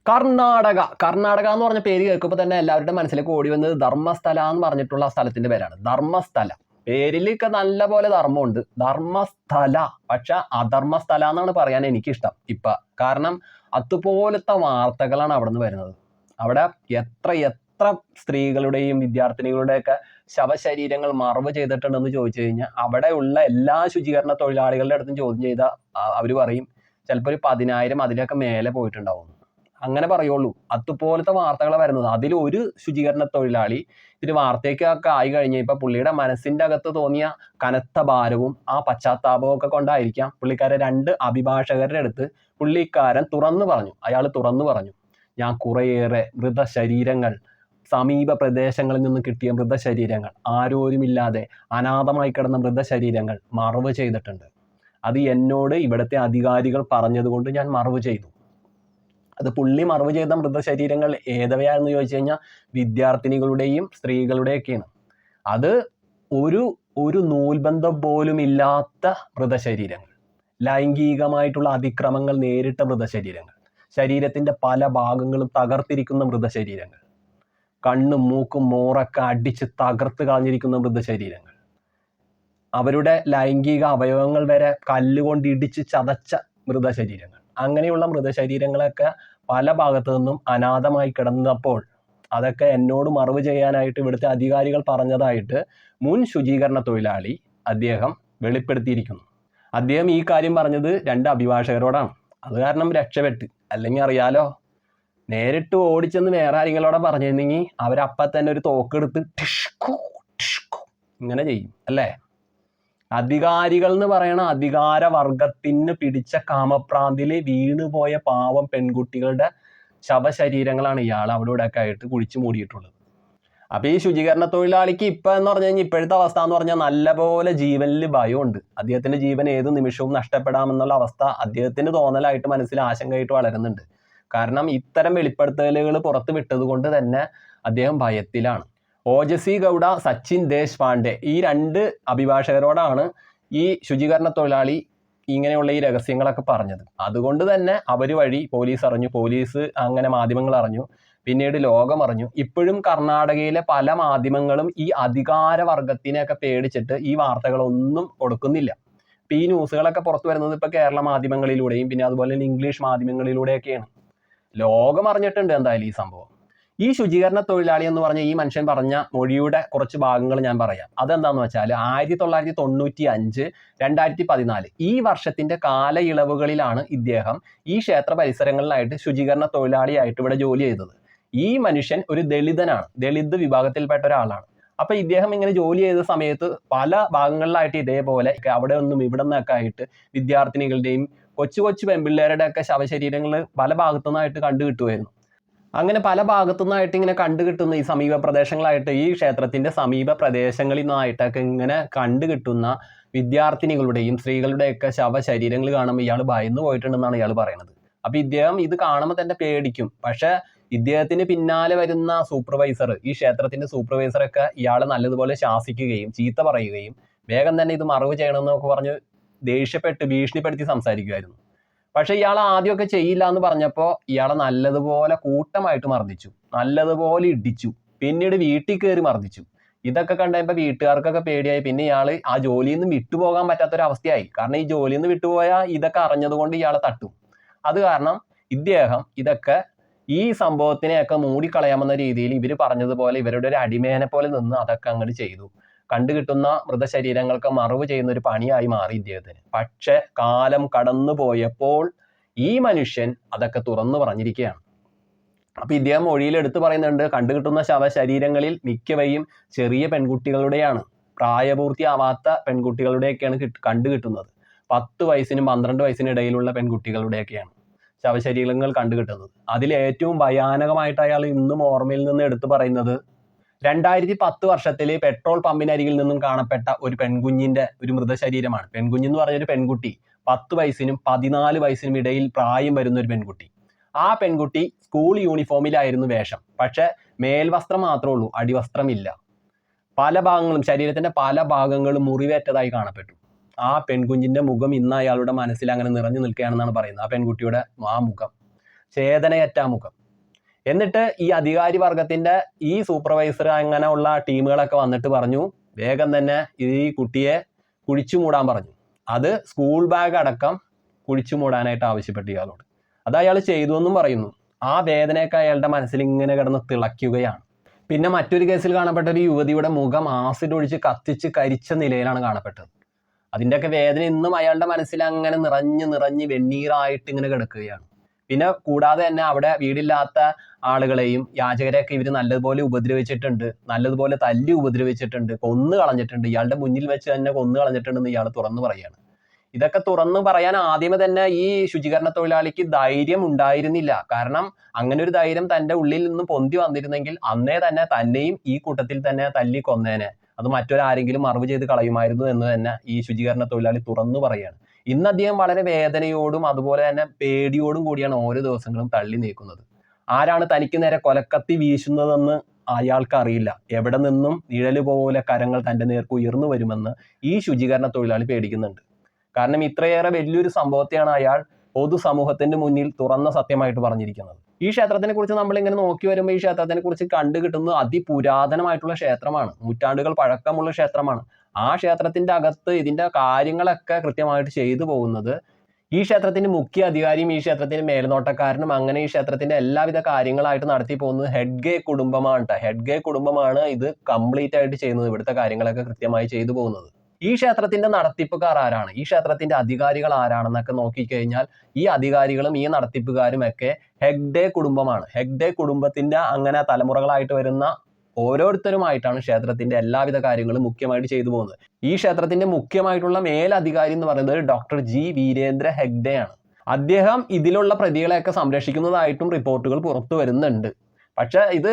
കർണാടക എന്ന് പറഞ്ഞ പേര് കേൾക്കുമ്പോൾ തന്നെ എല്ലാവരുടെ മനസ്സിലേക്ക് ഓടി വന്നത് ധർമ്മസ്ഥല എന്ന് പറഞ്ഞിട്ടുള്ള ആ സ്ഥലത്തിന്റെ പേരാണ്. ധർമ്മസ്ഥല പേരിലൊക്കെ നല്ല പോലെ ധർമ്മമുണ്ട്, ധർമ്മസ്ഥല. പക്ഷെ അധർമ്മസ്ഥല എന്നാണ് പറയാൻ എനിക്കിഷ്ടം ഇപ്പൊ. കാരണം അതുപോലത്തെ വാർത്തകളാണ് അവിടെ നിന്ന് വരുന്നത്. അവിടെ എത്ര സ്ത്രീകളുടെയും വിദ്യാർത്ഥിനികളുടെയൊക്കെ ശവശരീരങ്ങൾ മറവ് ചെയ്തിട്ടുണ്ടെന്ന് ചോദിച്ചു കഴിഞ്ഞാൽ അവിടെയുള്ള എല്ലാ ശുചീകരണ തൊഴിലാളികളുടെ അടുത്തും ചോദ്യം ചെയ്താൽ അവർ പറയും ചിലപ്പോൾ ഒരു 10,000 അതിലൊക്കെ മേലെ പോയിട്ടുണ്ടാവും. അങ്ങനെ പറയുള്ളൂ. അതുപോലത്തെ വാർത്തകളാണ് വരുന്നത്. അതിൽ ഒരു ശുചീകരണ തൊഴിലാളി ഇതിന് വാർത്തയ്ക്കൊക്കെ ആയി കഴിഞ്ഞപ്പോൾ പുള്ളിയുടെ മനസ്സിൻ്റെ അകത്ത് തോന്നിയ കനത്ത ഭാരവും ആ പശ്ചാത്താപവും ഒക്കെ കൊണ്ടായിരിക്കാം പുള്ളിക്കാരെ 2 അഭിഭാഷകരുടെ അടുത്ത് പുള്ളിക്കാരൻ അയാൾ തുറന്നു പറഞ്ഞു, ഞാൻ കുറേയേറെ മൃതശരീരങ്ങൾ, സമീപ പ്രദേശങ്ങളിൽ നിന്ന് കിട്ടിയ മൃതശരീരങ്ങൾ, ആരോരുമില്ലാതെ അനാഥമായി കിടന്ന മൃതശരീരങ്ങൾ മറവ് ചെയ്തിട്ടുണ്ട്. അത് എന്നോട് ഇവിടുത്തെ അധികാരികൾ പറഞ്ഞതുകൊണ്ട് ഞാൻ മറവ് ചെയ്തു. അത് പുള്ളി മറവ് ചെയ്ത മൃതശരീരങ്ങൾ ഏതവയാണെന്ന് ചോദിച്ചു കഴിഞ്ഞാൽ വിദ്യാർത്ഥിനികളുടെയും സ്ത്രീകളുടെയൊക്കെയാണ്. അത് ഒരു നൂൽബന്ധം പോലും ഇല്ലാത്ത മൃതശരീരങ്ങൾ, ലൈംഗികമായിട്ടുള്ള അതിക്രമങ്ങൾ നേരിട്ട മൃതശരീരങ്ങൾ, ശരീരത്തിന്റെ പല ഭാഗങ്ങളും തകർത്തിരിക്കുന്ന മൃതശരീരങ്ങൾ, കണ്ണും മൂക്കും മോറൊക്കെ അടിച്ച് തകർത്ത് കളഞ്ഞിരിക്കുന്ന മൃതശരീരങ്ങൾ, അവരുടെ ലൈംഗിക അവയവങ്ങൾ വരെ കല്ലുകൊണ്ട് ഇടിച്ച് ചതച്ച മൃതശരീരങ്ങൾ, അങ്ങനെയുള്ള മൃതശരീരങ്ങളൊക്കെ പല ഭാഗത്തു നിന്നും അനാഥമായി കിടന്നപ്പോൾ അതൊക്കെ എന്നോട് മറവ് ചെയ്യാനായിട്ട് ഇവിടുത്തെ അധികാരികൾ പറഞ്ഞതായിട്ട് മുൻ ശുചീകരണ തൊഴിലാളി അദ്ദേഹം വെളിപ്പെടുത്തിയിരിക്കുന്നു. അദ്ദേഹം ഈ കാര്യം പറഞ്ഞത് 2 അഭിഭാഷകരോടാണ്. അത് കാരണം രക്ഷപ്പെട്ട്. അല്ലെങ്കിൽ അറിയാലോ, നേരിട്ട് ഓടിച്ചെന്ന് വേറെ ആരെങ്കിലോടെ പറഞ്ഞിരുന്നെങ്കിൽ അവരപ്പം തന്നെ ഒരു തോക്കെടുത്ത് ടിഷ്കു ഇങ്ങനെ ചെയ്യും അല്ലേ. അധികാരികൾ എന്ന് പറയണ അധികാരവർഗത്തിന് പിടിച്ച കാമപ്രാന്തില് വീണുപോയ പാവം പെൺകുട്ടികളുടെ ശവശരീരങ്ങളാണ് ഇയാൾ അവിടെ ഇവിടെയൊക്കെ ആയിട്ട് കുഴിച്ചു മൂടിയിട്ടുള്ളത്. അപ്പൊ ഈ ശുചീകരണ തൊഴിലാളിക്ക് ഇപ്പൊ എന്ന് പറഞ്ഞു കഴിഞ്ഞാൽ ഇപ്പോഴത്തെ അവസ്ഥ എന്ന് പറഞ്ഞാൽ നല്ലപോലെ ജീവനിൽ ഭയമുണ്ട്. അദ്ദേഹത്തിന്റെ ജീവൻ ഏത് നിമിഷവും നഷ്ടപ്പെടാമെന്നുള്ള അവസ്ഥ അദ്ദേഹത്തിന് തോന്നലായിട്ട് മനസ്സിൽ ആശങ്കയായിട്ട് വളരുന്നുണ്ട്. കാരണം ഇത്തരം വെളിപ്പെടുത്തലുകൾ പുറത്തു വിട്ടത് കൊണ്ട് തന്നെ അദ്ദേഹം ഭയത്തിലാണ്. ഓജസ്വി ഗൗഡ, സച്ചിൻ ദേശ്പാണ്ഡെ ഈ 2 അഭിഭാഷകരോടാണ് ഈ ശുചീകരണ തൊഴിലാളി ഇങ്ങനെയുള്ള ഈ രഹസ്യങ്ങളൊക്കെ പറഞ്ഞത്. അതുകൊണ്ട് തന്നെ അവർ വഴി പോലീസ് അറിഞ്ഞു, പോലീസ് അങ്ങനെ മാധ്യമങ്ങൾ അറിഞ്ഞു, പിന്നീട് ലോകം അറിഞ്ഞു. ഇപ്പോഴും കർണാടകയിലെ പല മാധ്യമങ്ങളും ഈ അധികാരവർഗത്തിനെയൊക്കെ പേടിച്ചിട്ട് ഈ വാർത്തകളൊന്നും കൊടുക്കുന്നില്ല. ഇപ്പം ഈ ന്യൂസുകളൊക്കെ പുറത്തു വരുന്നത് ഇപ്പോൾ കേരള മാധ്യമങ്ങളിലൂടെയും പിന്നെ അതുപോലെ തന്നെ ഇംഗ്ലീഷ് മാധ്യമങ്ങളിലൂടെയൊക്കെയാണ്. ലോകം അറിഞ്ഞിട്ടുണ്ട് എന്തായാലും ഈ സംഭവം. ഈ ശുചീകരണ തൊഴിലാളി എന്ന് പറഞ്ഞ ഈ മനുഷ്യൻ പറഞ്ഞ മൊഴിയുടെ കുറച്ച് ഭാഗങ്ങൾ ഞാൻ പറയാം. അതെന്താന്ന് വെച്ചാൽ 1995, 2014 ഈ വർഷത്തിന്റെ കാലയിളവുകളിലാണ് ഇദ്ദേഹം ഈ ക്ഷേത്ര പരിസരങ്ങളിലായിട്ട് ശുചീകരണ തൊഴിലാളിയായിട്ട് ഇവിടെ ജോലി ചെയ്തത്. ഈ മനുഷ്യൻ ഒരു ദളിതനാണ്, ദളിത് വിഭാഗത്തിൽപ്പെട്ട ഒരാളാണ്. അപ്പൊ ഇദ്ദേഹം ഇങ്ങനെ ജോലി ചെയ്ത സമയത്ത് പല ഭാഗങ്ങളിലായിട്ട് ഇതേപോലെ അവിടെ നിന്നും ഇവിടെ നിന്നൊക്കെ ആയിട്ട് വിദ്യാർത്ഥിനികളുടെയും കൊച്ചു പെൺപിള്ളേരുടെ ഒക്കെ ശവശരീരങ്ങൾ പല ഭാഗത്തു നിന്നായിട്ട് കണ്ടുകിട്ടുമായിരുന്നു. അങ്ങനെ പല ഭാഗത്തു നിന്നായിട്ട് ഇങ്ങനെ കണ്ടുകിട്ടുന്ന ഈ സമീപ പ്രദേശങ്ങളായിട്ട് ഈ ക്ഷേത്രത്തിന്റെ സമീപ പ്രദേശങ്ങളിൽ നിന്നായിട്ടൊക്കെ ഇങ്ങനെ കണ്ടുകിട്ടുന്ന വിദ്യാർത്ഥിനികളുടെയും സ്ത്രീകളുടെയൊക്കെ ശവശരീരങ്ങൾ കാണുമ്പോൾ ഇയാൾ ഭയന്നു പോയിട്ടുണ്ടെന്നാണ് ഇയാൾ പറയുന്നത്. അപ്പൊ ഇദ്ദേഹം ഇത് കാണുമ്പോൾ തന്നെ പേടിക്കും. പക്ഷെ ഇദ്ദേഹത്തിന് പിന്നാലെ വരുന്ന സൂപ്പർവൈസർ, ഈ ക്ഷേത്രത്തിന്റെ സൂപ്പർവൈസറൊക്കെ ഇയാളെ നല്ലതുപോലെ ശാസിക്കുകയും ചീത്ത പറയുകയും വേഗം തന്നെ ഇത് മറവ് ചെയ്യണമെന്നൊക്കെ പറഞ്ഞ് ദേഷ്യപ്പെട്ട് ഭീഷണിപ്പെടുത്തി സംസാരിക്കുമായിരുന്നു. പക്ഷെ ഇയാൾ ആദ്യമൊക്കെ ചെയ്യില്ല എന്ന് പറഞ്ഞപ്പോൾ ഇയാളെ നല്ലതുപോലെ കൂട്ടമായിട്ട് മർദ്ദിച്ചു, നല്ലതുപോലെ ഇടിച്ചു, പിന്നീട് വീട്ടിൽ കയറി മർദ്ദിച്ചു. ഇതൊക്കെ കണ്ടപ്പോൾ വീട്ടുകാർക്കൊക്കെ പേടിയായി. പിന്നെ ഇയാൾ ആ ജോലിയിൽ നിന്ന് വിട്ടുപോകാൻ പറ്റാത്തൊരവസ്ഥയായി. കാരണം ഈ ജോലിയിൽ നിന്ന് വിട്ടുപോയാൽ ഇതൊക്കെ അറിഞ്ഞതുകൊണ്ട് ഇയാളെ തട്ടും. അത് കാരണം ഇദ്ദേഹം ഇതൊക്കെ ഈ സംഭവത്തിനെയൊക്കെ മൂടിക്കളയാമെന്ന രീതിയിൽ ഇവർ പറഞ്ഞതുപോലെ ഇവരുടെ ഒരു അടിമേനെ പോലെ നിന്ന് അതൊക്കെ അങ്ങോട്ട് ചെയ്തു. കണ്ടുകിട്ടുന്ന മൃതശരീരങ്ങൾക്ക് മറവ് ചെയ്യുന്ന ഒരു പണിയായി മാറി ഇദ്ദേഹത്തിന്. പക്ഷെ കാലം കടന്നു പോയപ്പോൾ ഈ മനുഷ്യൻ അതൊക്കെ തുറന്നു പറഞ്ഞിരിക്കുകയാണ്. അപ്പൊ ഇദ്ദേഹം മൊഴിയിൽ എടുത്തു പറയുന്നുണ്ട്, കണ്ടുകിട്ടുന്ന ശവശരീരങ്ങളിൽ മിക്കവയും ചെറിയ പെൺകുട്ടികളുടെയാണ്, പ്രായപൂർത്തിയാവാത്ത പെൺകുട്ടികളുടെയൊക്കെയാണ് കണ്ടുകിട്ടുന്നത്. 10 വയസ്സിനും 12 വയസ്സിനും ഇടയിലുള്ള പെൺകുട്ടികളുടെയൊക്കെയാണ് ശവശരീരങ്ങൾ കണ്ടുകിട്ടുന്നത്. അതിലേറ്റവും ഭയാനകമായിട്ട് അയാൾ ഇന്നും ഓർമ്മയിൽ നിന്ന് എടുത്തു പറയുന്നത് 2010 വർഷത്തില് പെട്രോൾ പമ്പിനരികിൽ നിന്നും കാണപ്പെട്ട ഒരു പെൺകുഞ്ഞിന്റെ ഒരു മൃതശരീരമാണ്. പെൺകുഞ്ഞെന്ന് പറഞ്ഞൊരു പെൺകുട്ടി 10 വയസ്സിനും 14 വയസ്സിനും ഇടയിൽ പ്രായം വരുന്ന ഒരു പെൺകുട്ടി. ആ പെൺകുട്ടി സ്കൂൾ യൂണിഫോമിലായിരുന്നു വേഷം. പക്ഷെ മേൽവസ്ത്രം മാത്രമേ ഉള്ളൂ, അടിവസ്ത്രമില്ല. പല ഭാഗങ്ങളും, ശരീരത്തിന്റെ പല ഭാഗങ്ങളും മുറിവേറ്റതായി കാണപ്പെട്ടു. ആ പെൺകുഞ്ഞിന്റെ മുഖം ഇന്ന് അയാളുടെ മനസ്സിൽ അങ്ങനെ നിറഞ്ഞു നിൽക്കുകയാണെന്നാണ് പറയുന്നത്. ആ പെൺകുട്ടിയുടെ ആ മുഖം ചേതനയറ്റ മുഖം. എന്നിട്ട് ഈ അധികാരി വർഗത്തിന്റെ ഈ സൂപ്പർവൈസർ അങ്ങനെയുള്ള ടീമുകളൊക്കെ വന്നിട്ട് പറഞ്ഞു, വേഗം തന്നെ ഈ കുട്ടിയെ കുഴിച്ചു മൂടാൻ പറഞ്ഞു. അത് സ്കൂൾ ബാഗ് അടക്കം കുഴിച്ചു മൂടാനായിട്ട് ആവശ്യപ്പെട്ടു ഇയാളോട്. അത് അയാൾ ചെയ്തു എന്നും പറയുന്നു. ആ വേദനയൊക്കെ അയാളുടെ മനസ്സിൽ ഇങ്ങനെ കിടന്ന് തിളയ്ക്കുകയാണ്. പിന്നെ മറ്റൊരു കേസിൽ കാണപ്പെട്ട ഒരു യുവതിയുടെ മുഖം ആസിഡ് ഒഴിച്ച് കത്തിച്ച് കരിച്ച നിലയിലാണ് കാണപ്പെട്ടത്. അതിൻ്റെയൊക്കെ വേദന ഇന്നും അയാളുടെ മനസ്സിൽ അങ്ങനെ നിറഞ്ഞ് വെണ്ണീറായിട്ട് ഇങ്ങനെ കിടക്കുകയാണ്. പിന്നെ കൂടാതെ തന്നെ അവിടെ വീടില്ലാത്ത ആളുകളെയും യാചകരെയൊക്കെ ഇവർ നല്ലതുപോലെ ഉപദ്രവിച്ചിട്ടുണ്ട്, നല്ലതുപോലെ തല്ലി ഉപദ്രവിച്ചിട്ടുണ്ട്, കൊന്നു കളഞ്ഞിട്ടുണ്ട്, ഇയാളുടെ മുന്നിൽ വെച്ച് തന്നെ കൊന്നു കളഞ്ഞിട്ടുണ്ടെന്ന് ഇയാൾ തുറന്നു പറയുകയാണ്. ഇതൊക്കെ തുറന്നു പറയാൻ ആദ്യമേ തന്നെ ഈ ശുചീകരണ തൊഴിലാളിക്ക് ധൈര്യം ഉണ്ടായിരുന്നില്ല. കാരണം അങ്ങനെ ഒരു ധൈര്യം തൻ്റെ ഉള്ളിൽ നിന്ന് പൊന്തി വന്നിരുന്നെങ്കിൽ അന്നേ തന്നെ തന്നെയും ഈ കൂട്ടത്തിൽ തന്നെ തല്ലി കൊന്നേനെ, അത് മറ്റൊരാരെങ്കിലും മറവ് ചെയ്ത് കളയുമായിരുന്നു എന്ന് തന്നെ ഈ ശുചീകരണ തൊഴിലാളി തുറന്നു പറയുകയാണ്. ഇന്ന് അദ്ദേഹം വളരെ വേദനയോടും അതുപോലെ തന്നെ പേടിയോടും കൂടിയാണ് ഓരോ ദിവസങ്ങളും തള്ളി നീക്കുന്നത്. ആരാണ് തനിക്ക് നേരെ കൊലക്കത്തി വീശുന്നതെന്ന് അയാൾക്ക് അറിയില്ല. എവിടെ നിന്നും നിഴല് പോലെ കരങ്ങൾ തൻ്റെ നേർക്ക് ഉയർന്നു വരുമെന്ന് ഈ ശുചീകരണ തൊഴിലാളി പേടിക്കുന്നുണ്ട്. കാരണം ഇത്രയേറെ വലിയൊരു സംഭവത്തെയാണ് അയാൾ പൊതുസമൂഹത്തിന്റെ മുന്നിൽ തുറന്ന സത്യമായിട്ട് പറഞ്ഞിരിക്കുന്നത്. ഈ ക്ഷേത്രത്തിനെ കുറിച്ച് നമ്മൾ ഇങ്ങനെ നോക്കി വരുമ്പോൾ ഈ ക്ഷേത്രത്തിനെ കുറിച്ച് കണ്ടു കിട്ടുന്നത് അതിപുരാതനമായിട്ടുള്ള ക്ഷേത്രമാണ്, നൂറ്റാണ്ടുകൾ പഴക്കമുള്ള ക്ഷേത്രമാണ്. ആ ക്ഷേത്രത്തിന്റെ അകത്ത് ഇതിന്റെ കാര്യങ്ങളൊക്കെ കൃത്യമായിട്ട് ചെയ്തു പോകുന്നത് ഈ ക്ഷേത്രത്തിന്റെ മുഖ്യ അധികാരിയും ഈ ക്ഷേത്രത്തിന്റെ മേൽനോട്ടക്കാരനും അങ്ങനെ ഈ ക്ഷേത്രത്തിന്റെ എല്ലാവിധ കാര്യങ്ങളായിട്ട് നടത്തി പോകുന്നത് ഹെഡ്ഗെ കുടുംബമാണ് കേട്ടോ. ഹെഡ്ഗെ കുടുംബമാണ് ഇത് കംപ്ലീറ്റ് ആയിട്ട് ചെയ്യുന്നത്, ഇവിടുത്തെ കാര്യങ്ങളൊക്കെ കൃത്യമായി ചെയ്തു പോകുന്നത്. ഈ ക്ഷേത്രത്തിന്റെ നടത്തിപ്പുകാർ ആരാണ്, ഈ ക്ഷേത്രത്തിന്റെ അധികാരികൾ ആരാണെന്നൊക്കെ നോക്കിക്കഴിഞ്ഞാൽ ഈ അധികാരികളും ഈ നടത്തിപ്പുകാരും ഒക്കെ ഹെഗ്ഡെ കുടുംബമാണ്. ഹെഗ്ഡെ കുടുംബത്തിന്റെ അങ്ങനെ തലമുറകളായിട്ട് വരുന്ന ഓരോരുത്തരുമായിട്ടാണ് ക്ഷേത്രത്തിന്റെ എല്ലാവിധ കാര്യങ്ങളും മുഖ്യമായിട്ട് ചെയ്തു പോകുന്നത്. ഈ ക്ഷേത്രത്തിന്റെ മുഖ്യമായിട്ടുള്ള മേലധികാരി എന്ന് പറയുന്നത് ഡോക്ടർ ജി വീരേന്ദ്ര ഹെഗ്ഡെ ആണ്. അദ്ദേഹം ഇതിലുള്ള പ്രതികളെയൊക്കെ സംരക്ഷിക്കുന്നതായിട്ടും റിപ്പോർട്ടുകൾ പുറത്തു വരുന്നുണ്ട്. പക്ഷെ ഇത്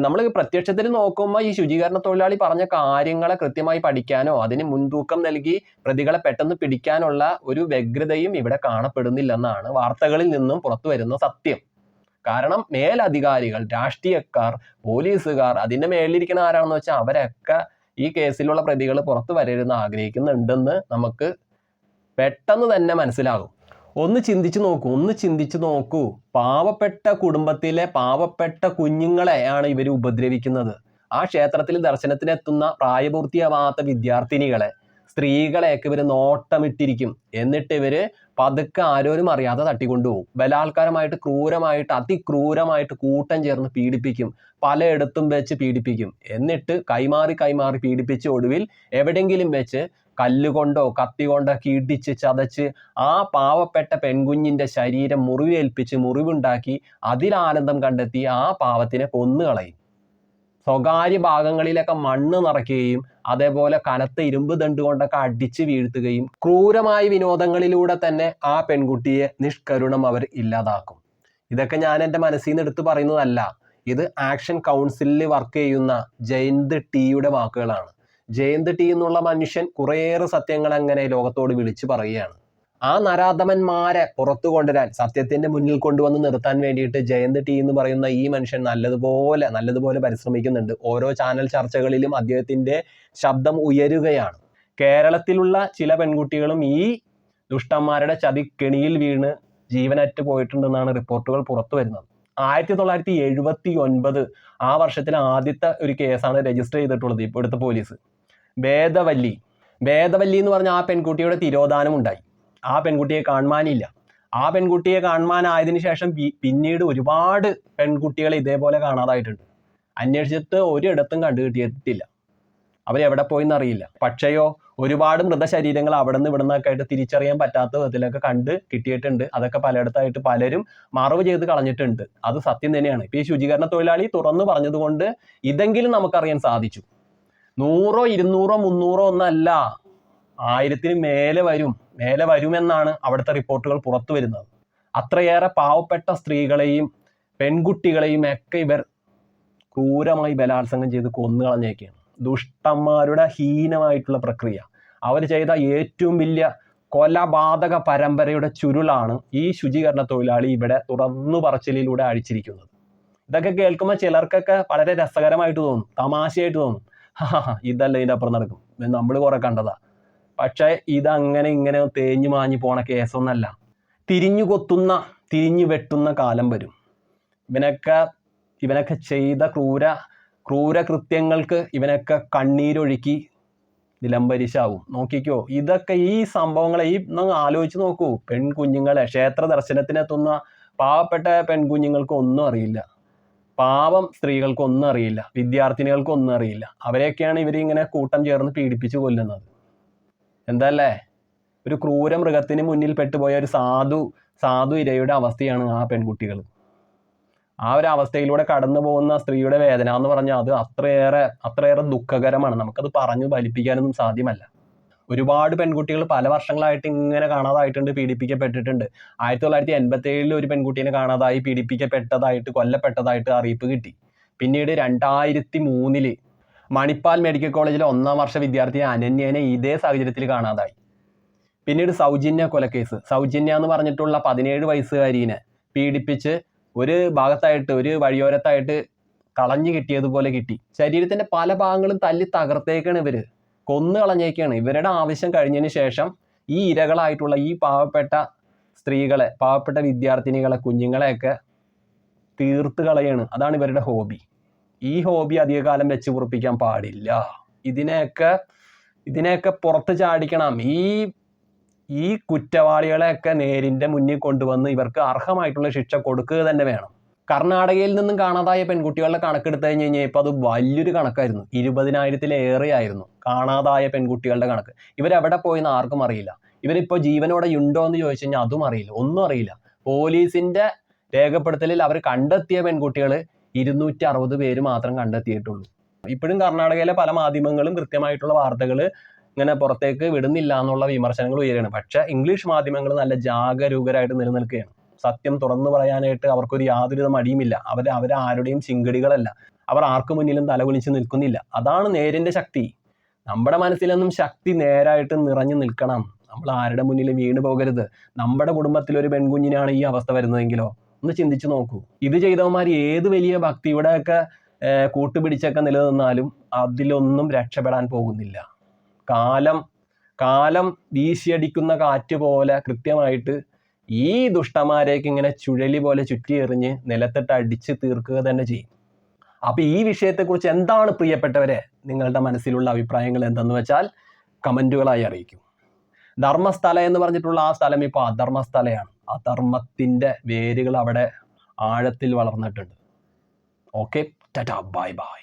നമ്മൾ പ്രത്യക്ഷത്തിൽ നോക്കുമ്പോൾ ഈ ശുചീകരണ തൊഴിലാളി പറഞ്ഞ കാര്യങ്ങളെ കൃത്യമായി പഠിക്കാനോ അതിന് മുൻതൂക്കം നൽകി പ്രതികളെ പെട്ടെന്ന് പിടിക്കാനുള്ള ഒരു വ്യഗ്രതയും ഇവിടെ കാണപ്പെടുന്നില്ലെന്നാണ് വാർത്തകളിൽ നിന്നും പുറത്തു വരുന്ന സത്യം. കാരണം മേലധികാരികൾ, രാഷ്ട്രീയക്കാർ, പോലീസുകാർ, അതിന്റെ മേലിരിക്കുന്ന ആരാണെന്ന് വെച്ചാൽ അവരൊക്കെ ഈ കേസിലുള്ള പ്രതികൾ പുറത്തു വരരുതെന്ന് ആഗ്രഹിക്കുന്നുണ്ടെന്ന് നമുക്ക് പെട്ടെന്ന് തന്നെ മനസ്സിലാകും. ഒന്ന് ചിന്തിച്ചു നോക്കൂ. പാവപ്പെട്ട കുടുംബത്തിലെ പാവപ്പെട്ട കുഞ്ഞുങ്ങളെയാണ് ഇവർ ഉപദ്രവിക്കുന്നത്. ആ ക്ഷേത്രത്തിൽ ദർശനത്തിനെത്തുന്ന പ്രായപൂർത്തിയാവാത്ത വിദ്യാർത്ഥിനികളെ, സ്ത്രീകളെയൊക്കെ ഇവർ നോട്ടമിട്ടിരിക്കും. എന്നിട്ട് ഇവര് പതുക്കെ ആരോരും അറിയാതെ തട്ടിക്കൊണ്ടുപോകും. ബലാത്കാരമായിട്ട് ക്രൂരമായിട്ട് അതിക്രൂരമായിട്ട് കൂട്ടം ചേർന്ന് പീഡിപ്പിക്കും, പലയിടത്തും വെച്ച് പീഡിപ്പിക്കും. എന്നിട്ട് കൈമാറി പീഡിപ്പിച്ച് ഒടുവിൽ എവിടെയെങ്കിലും വെച്ച് കല്ലുകൊണ്ടോ കത്തി കൊണ്ടൊക്കെ ഇടിച്ച് ചതച്ച് ആ പാവപ്പെട്ട പെൺകുഞ്ഞിന്റെ ശരീരം മുറിവേൽപ്പിച്ച് മുറിവുണ്ടാക്കി അതിലാനന്ദം കണ്ടെത്തി ആ പാവത്തിനെ കൊന്നുകളയും. സ്വകാര്യ ഭാഗങ്ങളിലൊക്കെ മണ്ണ് നിറയ്ക്കുകയും അതേപോലെ കനത്ത ഇരുമ്പ് ദണ്ട് കൊണ്ടൊക്കെ അടിച്ച് വീഴ്ത്തുകയും ക്രൂരമായ വിനോദങ്ങളിലൂടെ തന്നെ ആ പെൺകുട്ടിയെ നിഷ്കരുണം അവർ ഇല്ലാതാക്കും. ഇതൊക്കെ ഞാൻ എൻ്റെ മനസ്സിൽ നിന്ന് എടുത്ത് പറയുന്നതല്ല. ഇത് ആക്ഷൻ കൗൺസിലിൽ വർക്ക് ചെയ്യുന്ന ജയന്ത് ടിയുടെ വാക്കുകളാണ്. ജയന്ത് ടി എന്നുള്ള മനുഷ്യൻ കുറേയേറെ സത്യങ്ങൾ അങ്ങനെ ലോകത്തോട് വിളിച്ചു പറയുകയാണ്. ആ നരാധമന്മാരെ പുറത്തു കൊണ്ടുവരാൻ, സത്യത്തിന്റെ മുന്നിൽ കൊണ്ടുവന്ന് നിർത്താൻ വേണ്ടിയിട്ട് ജയന്ത് ടി എന്ന് പറയുന്ന ഈ മനുഷ്യൻ നല്ലതുപോലെ പരിശ്രമിക്കുന്നുണ്ട്. ഓരോ ചാനൽ ചർച്ചകളിലും അദ്ദേഹത്തിന്റെ ശബ്ദം ഉയരുകയാണ്. കേരളത്തിലുള്ള ചില പെൺകുട്ടികളും ഈ ദുഷ്ടന്മാരുടെ ചതിക്കെണിയിൽ വീണ് ജീവനറ്റ് പോയിട്ടുണ്ടെന്നാണ് റിപ്പോർട്ടുകൾ പുറത്തു വരുന്നത്. 1979 ആ വർഷത്തിലെ ആദ്യത്തെ ഒരു കേസാണ് രജിസ്റ്റർ ചെയ്തിട്ടുള്ളത് ഇവിടുത്തെ പോലീസ്. വേദവല്ലി എന്ന് പറഞ്ഞ ആ പെൺകുട്ടിയുടെ തിരോധാനം ഉണ്ടായി. ആ പെൺകുട്ടിയെ കാണാനില്ല. ആ പെൺകുട്ടിയെ കാണാനായതിനു ശേഷം പിന്നീട് ഒരുപാട് പെൺകുട്ടികളെ ഇതേപോലെ കാണാതായിട്ടുണ്ട്. അന്വേഷിച്ചിട്ട് ഒരിടത്തും കണ്ടുകിട്ടിയിട്ടില്ല. അവരെവിടെ പോയിന്നറിയില്ല. പക്ഷെയോ ഒരുപാട് മൃതശരീരങ്ങൾ അവിടെ നിന്ന് ഇവിടെ നിന്നൊക്കെ ആയിട്ട് തിരിച്ചറിയാൻ പറ്റാത്ത വിധത്തിലൊക്കെ കണ്ട് കിട്ടിയിട്ടുണ്ട്. അതൊക്കെ പലയിടത്തായിട്ട് പലരും മറവ് ചെയ്ത് കളഞ്ഞിട്ടുണ്ട്. അത് സത്യം തന്നെയാണ്. ഇപ്പൊ ഈ ശുചീകരണ തൊഴിലാളി തുറന്നു പറഞ്ഞതുകൊണ്ട് ഇതെങ്കിലും നമുക്കറിയാൻ സാധിച്ചു. 100, 200, 300 ഒന്നല്ല, 1000-ന് മേലെ വരുമെന്നാണ് അവിടുത്തെ റിപ്പോർട്ടുകൾ പുറത്തു വരുന്നത്. അത്രയേറെ പാവപ്പെട്ട സ്ത്രീകളെയും പെൺകുട്ടികളെയും ഒക്കെ ഇവർ ക്രൂരമായി ബലാത്സംഗം ചെയ്ത് കൊന്നുകളഞ്ഞേക്കാണ്. ദുഷ്ടന്മാരുടെ ഹീനമായിട്ടുള്ള പ്രക്രിയ. അവർ ചെയ്ത ഏറ്റവും വലിയ കൊലപാതക പരമ്പരയുടെ ചുരുളാണ് ഈ ശുചീകരണ തൊഴിലാളി ഇവിടെ തുറന്നു പറച്ചിലിലൂടെ അഴിച്ചിരിക്കുന്നത്. ഇതൊക്കെ കേൾക്കുമ്പോൾ ചിലർക്കൊക്കെ വളരെ രസകരമായിട്ട് തോന്നും, തമാശയായിട്ട് തോന്നും. ഇതല്ല ഇതിൻ്റെ അപ്പുറം നടക്കും, നമ്മൾ കുറെ കണ്ടതാ. പക്ഷെ ഇതങ്ങനെ ഇങ്ങനെ തേഞ്ഞു മാഞ്ഞു പോണ കേസൊന്നല്ല. തിരിഞ്ഞു കൊത്തുന്ന തിരിഞ്ഞു വെട്ടുന്ന കാലം വരും. ഇവനൊക്കെ ചെയ്ത ക്രൂരകൃത്യങ്ങൾക്ക് ഇവനൊക്കെ കണ്ണീരൊഴുക്കി നിലംപരിശാവും. നോക്കിക്കോ, ഇതൊക്കെ ഈ സംഭവങ്ങളെ ഒന്ന് ആലോചിച്ച് നോക്കൂ. പെൺകുഞ്ഞുങ്ങളെ ക്ഷേത്ര ദർശനത്തിനെത്തുന്ന പാവപ്പെട്ട പെൺകുഞ്ഞുങ്ങൾക്ക് ഒന്നും അറിയില്ല, പാവം സ്ത്രീകൾക്ക് ഒന്നും അറിയില്ല, വിദ്യാർത്ഥിനികൾക്ക് ഒന്നും അറിയില്ല. അവരെയൊക്കെയാണ് ഇവരിങ്ങനെ കൂട്ടം ചേർന്ന് പീഡിപ്പിച്ച് കൊല്ലുന്നത്. എന്തല്ലേ, ഒരു ക്രൂര മൃഗത്തിന് മുന്നിൽ പെട്ടുപോയ ഒരു സാധു ഇരയുടെ അവസ്ഥയാണ് ആ പെൺകുട്ടികൾ. ആ ഒരു അവസ്ഥയിലൂടെ കടന്നു പോകുന്ന സ്ത്രീയുടെ വേദന എന്ന് പറഞ്ഞാൽ അത് അത്രയേറെ ദുഃഖകരമാണ്. നമുക്കത് പറഞ്ഞു ഫലിപ്പിക്കാനൊന്നും സാധ്യമല്ല. ഒരുപാട് പെൺകുട്ടികൾ പല വർഷങ്ങളായിട്ട് ഇങ്ങനെ കാണാതായിട്ടുണ്ട്, പീഡിപ്പിക്കപ്പെട്ടിട്ടുണ്ട്. 1987 ഒരു പെൺകുട്ടീനെ കാണാതായി, പീഡിപ്പിക്കപ്പെട്ടതായിട്ട്, കൊല്ലപ്പെട്ടതായിട്ട് അറിയിപ്പ് കിട്ടി. പിന്നീട് 2003 മണിപ്പാൽ മെഡിക്കൽ കോളേജിലെ 1ാം വർഷ വിദ്യാർത്ഥി അനന്യനെ ഇതേ സാഹചര്യത്തിൽ കാണാതായി. പിന്നീട് സൗജന്യ കൊലക്കേസ്. സൗജന്യ എന്ന് പറഞ്ഞിട്ടുള്ള 17 വയസ്സുകാരീനെ പീഡിപ്പിച്ച് ഒരു ഭാഗത്തായിട്ട്, ഒരു വഴിയോരത്തായിട്ട് കളഞ്ഞു കിട്ടിയതുപോലെ കിട്ടി. ശരീരത്തിന്റെ പല ഭാഗങ്ങളും തല്ലി തകർത്തേക്കാണ് ഇവര്, കൊന്നു കളഞ്ഞേക്കാണ്. ഇവരുടെ ആവശ്യം കഴിഞ്ഞതിന് ശേഷം ഈ ഇരകളായിട്ടുള്ള ഈ പാവപ്പെട്ട സ്ത്രീകളെ, പാവപ്പെട്ട വിദ്യാർത്ഥിനികളെ, കുഞ്ഞുങ്ങളെയൊക്കെ തീർത്ത് കളയാണ്. അതാണ് ഇവരുടെ ഹോബി. ഈ ഹോബി അധികകാലം വെച്ച് പൊറുപ്പിക്കാൻ പാടില്ല. ഇതിനെയൊക്കെ പുറത്ത് ചാടിക്കണം. ഈ കുറ്റവാളികളെയൊക്കെ നേരിന്റെ മുന്നിൽ കൊണ്ടുവന്ന് ഇവർക്ക് അർഹമായിട്ടുള്ള ശിക്ഷ കൊടുക്കുക തന്നെ വേണം. കർണാടകയിൽ നിന്നും കാണാതായ പെൺകുട്ടികളുടെ കണക്കെടുത്തു കഴിഞ്ഞ് കഴിഞ്ഞാൽ ഇപ്പോൾ അത് വലിയൊരു കണക്കായിരുന്നു. 20,000-ലേറെ ആയിരുന്നു കാണാതായ പെൺകുട്ടികളുടെ കണക്ക്. ഇവരെവിടെ പോയെന്ന് ആർക്കും അറിയില്ല. ഇവരിപ്പോൾ ജീവനോടെ ഉണ്ടോ എന്ന് ചോദിച്ചു കഴിഞ്ഞാൽ അതും അറിയില്ല, ഒന്നും അറിയില്ല. പോലീസിന്റെ രേഖപ്പെടുത്തലിൽ അവർ കണ്ടെത്തിയ പെൺകുട്ടികൾ 260 പേര് മാത്രം കണ്ടെത്തിയിട്ടുള്ളൂ. ഇപ്പോഴും കർണാടകയിലെ പല മാധ്യമങ്ങളും കൃത്യമായിട്ടുള്ള വാർത്തകൾ ഇങ്ങനെ പുറത്തേക്ക് വിടുന്നില്ല എന്നുള്ള വിമർശനങ്ങൾ ഉയരുകയാണ്. പക്ഷേ ഇംഗ്ലീഷ് മാധ്യമങ്ങൾ നല്ല ജാഗരൂകരായിട്ട് നിലനിൽക്കുകയാണ്. സത്യം തുറന്നു പറയാനായിട്ട് അവർക്കൊരു യാതൊരുവിധ മടിയുമില്ല. അവരാരുടെയും ചിങ്കടികളല്ല. അവർ ആർക്കു മുന്നിലും തലകുനിച്ച് നിൽക്കുന്നില്ല. അതാണ് നേരിന്റെ ശക്തി. നമ്മുടെ മനസ്സിലൊന്നും ശക്തി നേരായിട്ട് നിറഞ്ഞു നിൽക്കണം. നമ്മൾ ആരുടെ മുന്നിലും വീണു പോകരുത്. നമ്മുടെ കുടുംബത്തിൽ ഒരു പെൺകുഞ്ഞിനാണ് ഈ അവസ്ഥ വരുന്നതെങ്കിലോ ഒന്ന് ചിന്തിച്ചു നോക്കൂ. ഇത് ചെയ്തവന്മാർ ഏത് വലിയ ഭക്തിയുടെയൊക്കെ കൂട്ടുപിടിച്ചൊക്കെ നിലനിന്നാലും അതിലൊന്നും രക്ഷപ്പെടാൻ പോകുന്നില്ല. കാലം വീശിയടിക്കുന്ന കാറ്റ് പോലെ കൃത്യമായിട്ട് ഈ ദുഷ്ടന്മാരേക്ക് ഇങ്ങനെ ചുഴലി പോലെ ചുറ്റി എറിഞ്ഞ് നിലത്തിട്ട് അടിച്ച് തീർക്കുക തന്നെ ചെയ്യും. അപ്പൊ ഈ വിഷയത്തെക്കുറിച്ച് എന്താണ് പ്രിയപ്പെട്ടവരെ നിങ്ങളുടെ മനസ്സിലുള്ള അഭിപ്രായങ്ങൾ എന്തെന്ന് വെച്ചാൽ കമന്റുകളായി അറിയിക്കും. ധർമ്മസ്ഥല എന്ന് പറഞ്ഞിട്ടുള്ള ആ സ്ഥലം ഇപ്പോൾ അധർമ്മസ്ഥലയാണ്. അധർമ്മത്തിന്റെ വേരുകൾ അവിടെ ആഴത്തിൽ വളർന്നിട്ടുണ്ട്. Okay, Tata, bye bye.